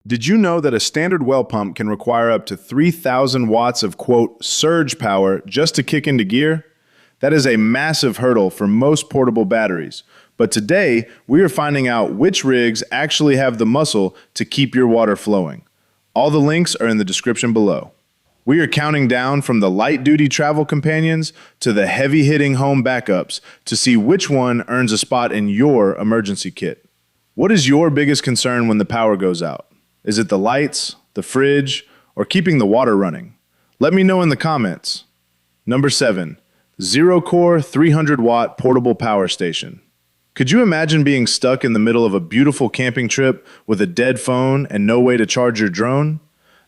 Did you know that a standard well pump can require up to 3,000 watts of, quote, surge power just to kick into gear? That is a massive hurdle for most portable batteries. But today, we are finding out which rigs actually have the muscle to keep your water flowing. All the links are in the description below. We are counting down from the light-duty travel companions to the heavy-hitting home backups to see which one earns a spot in your emergency kit. What is your biggest concern when the power goes out? Is it the lights, the fridge, or keeping the water running? Let me know in the comments. Number 7. ZeroKor 300-watt portable power station. Could you imagine being stuck in the middle of a beautiful camping trip with a dead phone and no way to charge your drone?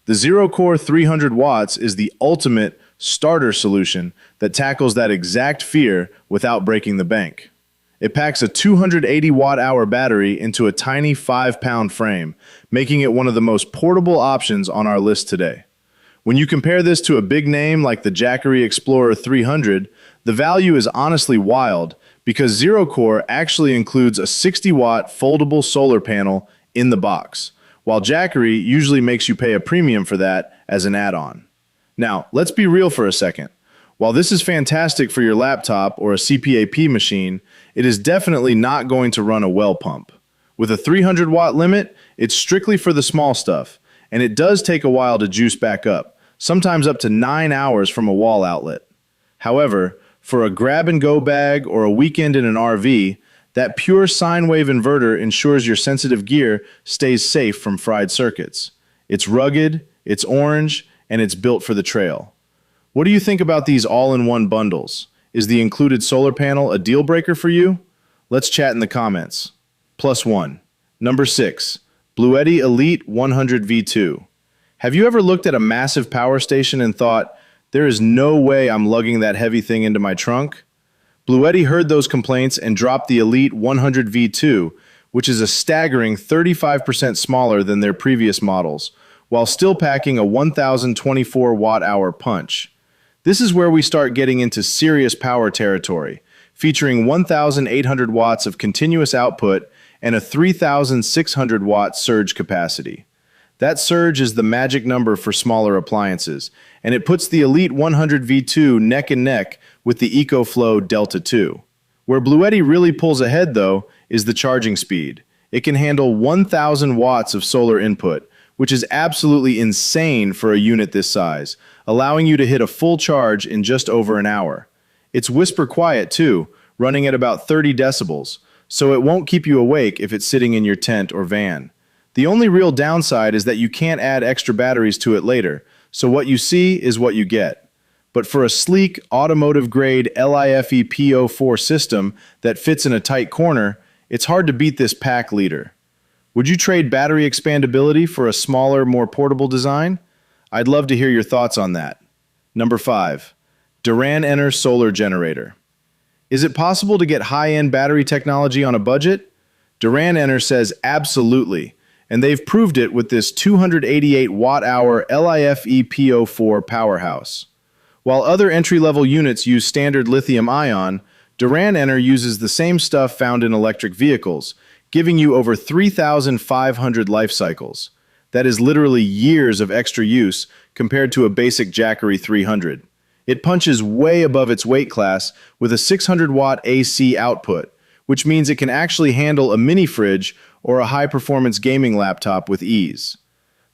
The ZeroKor 300 watts is the ultimate starter solution that tackles that exact fear without breaking the bank. It packs a 280 watt-hour battery into a tiny 5-pound frame, making it one of the most portable options on our list today. When you compare this to a big name like the Jackery Explorer 300, the value is honestly wild because ZeroKor actually includes a 60-watt foldable solar panel in the box, while Jackery usually makes you pay a premium for that as an add-on. Now, let's be real for a second. While this is fantastic for your laptop or a CPAP machine, it is definitely not going to run a well pump. With a 300-watt limit, it's strictly for the small stuff, and it does take a while to juice back up, sometimes up to 9 hours from a wall outlet. However, for a grab-and-go bag or a weekend in an RV, that pure sine wave inverter ensures your sensitive gear stays safe from fried circuits. It's rugged, it's orange, and it's built for the trail. What do you think about these all-in-one bundles? Is the included solar panel a deal breaker for you? Let's chat in the comments. +1. Number 6. BLUETTI Elite 100 V2. Have you ever looked at a massive power station and thought, there is no way I'm lugging that heavy thing into my trunk? BLUETTI heard those complaints and dropped the Elite 100 V2, which is a staggering 35% smaller than their previous models, while still packing a 1,024 watt-hour punch. This is where we start getting into serious power territory, featuring 1,800 watts of continuous output and a 3,600 watt surge capacity. That surge is the magic number for smaller appliances, and it puts the Elite 100 V2 neck and neck with the EcoFlow Delta 2. Where BLUETTI really pulls ahead, though, is the charging speed. It can handle 1,000 watts of solar input, which is absolutely insane for a unit this size, allowing you to hit a full charge in just over an hour. It's whisper quiet too, running at about 30 decibels, so it won't keep you awake if it's sitting in your tent or van. The only real downside is that you can't add extra batteries to it later, so what you see is what you get. But for a sleek, automotive-grade LIFE P04 system that fits in a tight corner, it's hard to beat this pack leader. Would you trade battery expandability for a smaller, more portable design? I'd love to hear your thoughts on that. Number 5. DaranEner Solar Generator. Is it possible to get high-end battery technology on a budget? DaranEner says absolutely, and they've proved it with this 288 watt-hour LIFE P04 powerhouse. While other entry-level units use standard lithium-ion, DaranEner uses the same stuff found in electric vehicles, giving you over 3,500 life cycles. That is literally years of extra use compared to a basic Jackery 300. It punches way above its weight class with a 600-watt AC output, which means it can actually handle a mini fridge or a high-performance gaming laptop with ease.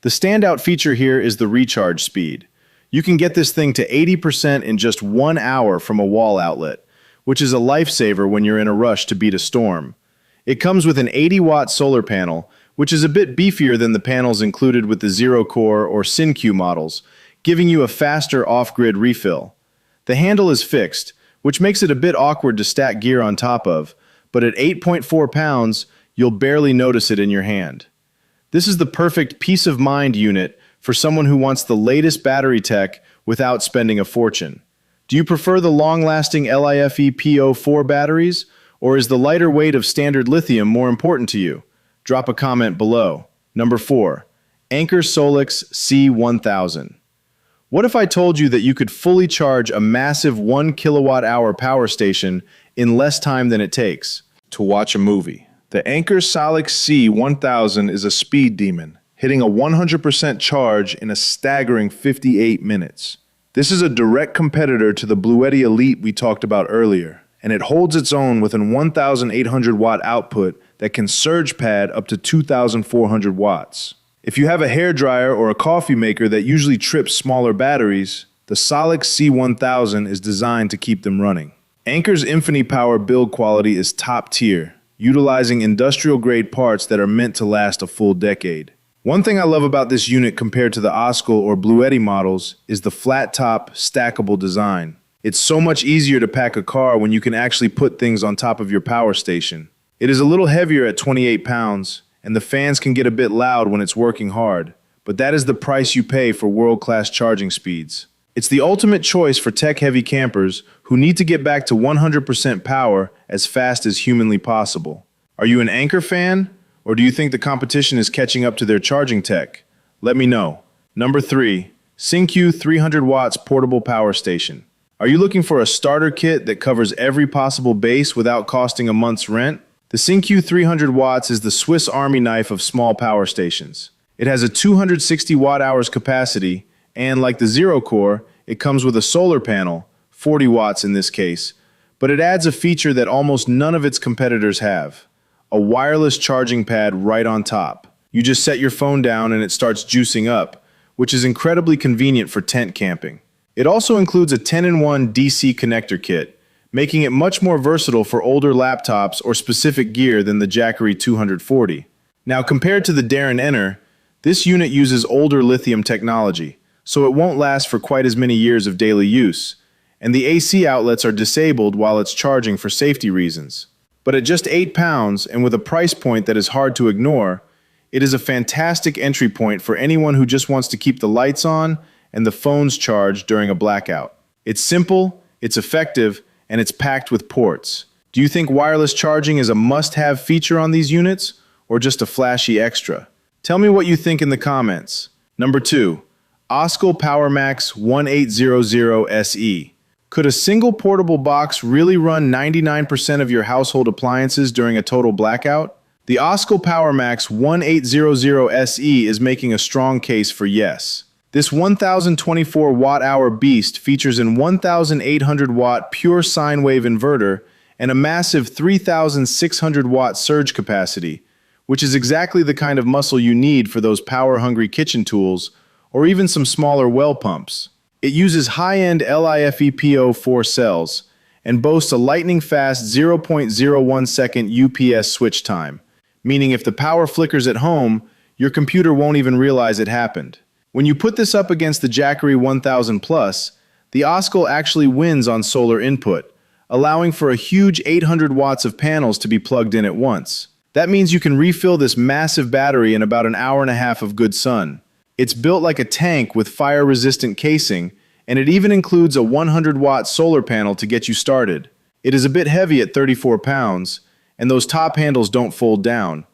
The standout feature here is the recharge speed. You can get this thing to 80% in just 1 hour from a wall outlet, which is a lifesaver when you're in a rush to beat a storm. It comes with an 80-watt solar panel, which is a bit beefier than the panels included with the ZeroKor or SinKeu models, giving you a faster off-grid refill. The handle is fixed, which makes it a bit awkward to stack gear on top of, but at 8.4 pounds, you'll barely notice it in your hand. This is the perfect peace of mind unit for someone who wants the latest battery tech without spending a fortune. Do you prefer the long-lasting LIFE P04 batteries, or is the lighter weight of standard lithium more important to you? Drop a comment below. Number 4. Anker SOLIX C1000. What if I told you that you could fully charge a massive 1 kilowatt-hour power station in less time than it takes to watch a movie? The Anker SOLIX C1000 is a speed demon. hitting a 100% charge in a staggering 58 minutes. This is a direct competitor to the BLUETTI Elite we talked about earlier, and it holds its own with an 1,800 watt output that can surge pad up to 2,400 watts. If you have a hairdryer or a coffee maker that usually trips smaller batteries, the SOLIX C1000 is designed to keep them running. Anker's InfiniPower build quality is top tier, utilizing industrial-grade parts that are meant to last a full decade. One thing I love about this unit compared to the OSCAL or BLUETTI models is the flat-top, stackable design. It's so much easier to pack a car when you can actually put things on top of your power station. It is a little heavier at 28 pounds, and the fans can get a bit loud when it's working hard, but that is the price you pay for world-class charging speeds. It's the ultimate choice for tech-heavy campers who need to get back to 100% power as fast as humanly possible. Are you an Anker fan? Or do you think the competition is catching up to their charging tech? Let me know. Number 3. SinKeu 300 watts portable power station. Are you looking for a starter kit that covers every possible base without costing a month's rent? The SinKeu 300 watts is the Swiss Army knife of small power stations. It has a 260 watt-hours capacity, and like the ZeroKor, it comes with a solar panel, 40 watts in this case, but it adds a feature that almost none of its competitors have. A wireless charging pad right on top. You just set your phone down and it starts juicing up, which is incredibly convenient for tent camping. It also includes a 10-in-1 DC connector kit, making it much more versatile for older laptops or specific gear than the Jackery 240. Now, compared to the DaranEner, this unit uses older lithium technology, so it won't last for quite as many years of daily use, and the AC outlets are disabled while it's charging for safety reasons. But at just 8 pounds and with a price point that is hard to ignore, it is a fantastic entry point for anyone who just wants to keep the lights on and the phones charged during a blackout. It's simple, it's effective, and it's packed with ports. Do you think wireless charging is a must-have feature on these units, or just a flashy extra? Tell me what you think in the comments. Number 2. OSCAL PowerMax 1800 SE. Could a single portable box really run 99% of your household appliances during a total blackout? The OSCAL PowerMax 1800 SE is making a strong case for yes. This 1024 watt-hour beast features an 1800 watt pure sine wave inverter and a massive 3600 watt surge capacity, which is exactly the kind of muscle you need for those power-hungry kitchen tools or even some smaller well pumps. It uses high-end LiFePO4 cells and boasts a lightning-fast 0.01 second UPS switch time, meaning if the power flickers at home, your computer won't even realize it happened. When you put this up against the Jackery 1000 Plus, the OSCAL actually wins on solar input, allowing for a huge 800 watts of panels to be plugged in at once. That means you can refill this massive battery in about an hour and a half of good sun. It's built like a tank with fire-resistant casing, and it even includes a 100-watt solar panel to get you started. It is a bit heavy at 34 pounds, and those top handles don't fold down,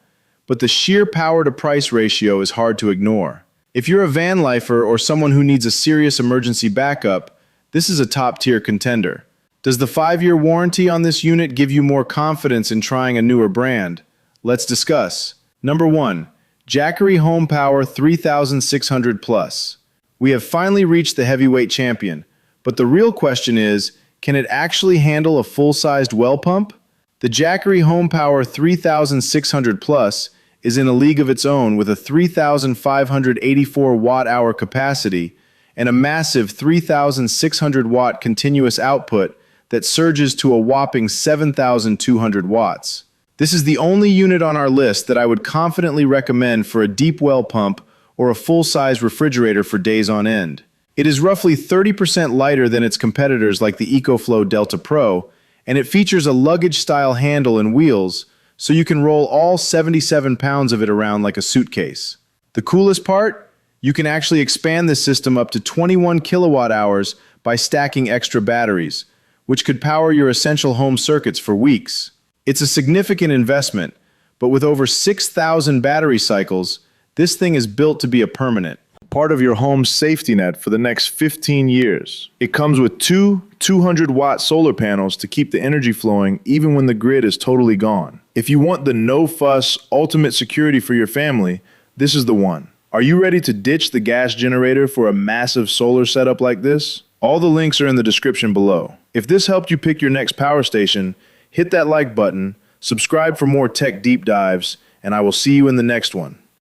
but the sheer power-to-price ratio is hard to ignore. If you're a van lifer or someone who needs a serious emergency backup, this is a top-tier contender. Does the 5-year warranty on this unit give you more confidence in trying a newer brand? Let's discuss. Number 1. Jackery HomePower 3600 Plus. We have finally reached the heavyweight champion, but the real question is, can it actually handle a full-sized well pump? The Jackery HomePower 3600 Plus is in a league of its own with a 3,584 watt-hour capacity and a massive 3,600 watt continuous output that surges to a whopping 7,200 watts. This is the only unit on our list that I would confidently recommend for a deep well pump or a full-size refrigerator for days on end. It is roughly 30% lighter than its competitors like the EcoFlow Delta Pro, and it features a luggage-style handle and wheels, so you can roll all 77 pounds of it around like a suitcase. The coolest part? You can actually expand this system up to 21 kilowatt hours by stacking extra batteries, which could power your essential home circuits for weeks. It's a significant investment, but with over 6,000 battery cycles, this thing is built to be a permanent part of your home's safety net for the next 15 years. It comes with two 200-watt solar panels to keep the energy flowing even when the grid is totally gone. If you want the no-fuss, ultimate security for your family, this is the one. Are you ready to ditch the gas generator for a massive solar setup like this? All the links are in the description below. If this helped you pick your next power station, hit that like button, subscribe for more tech deep dives, and I will see you in the next one.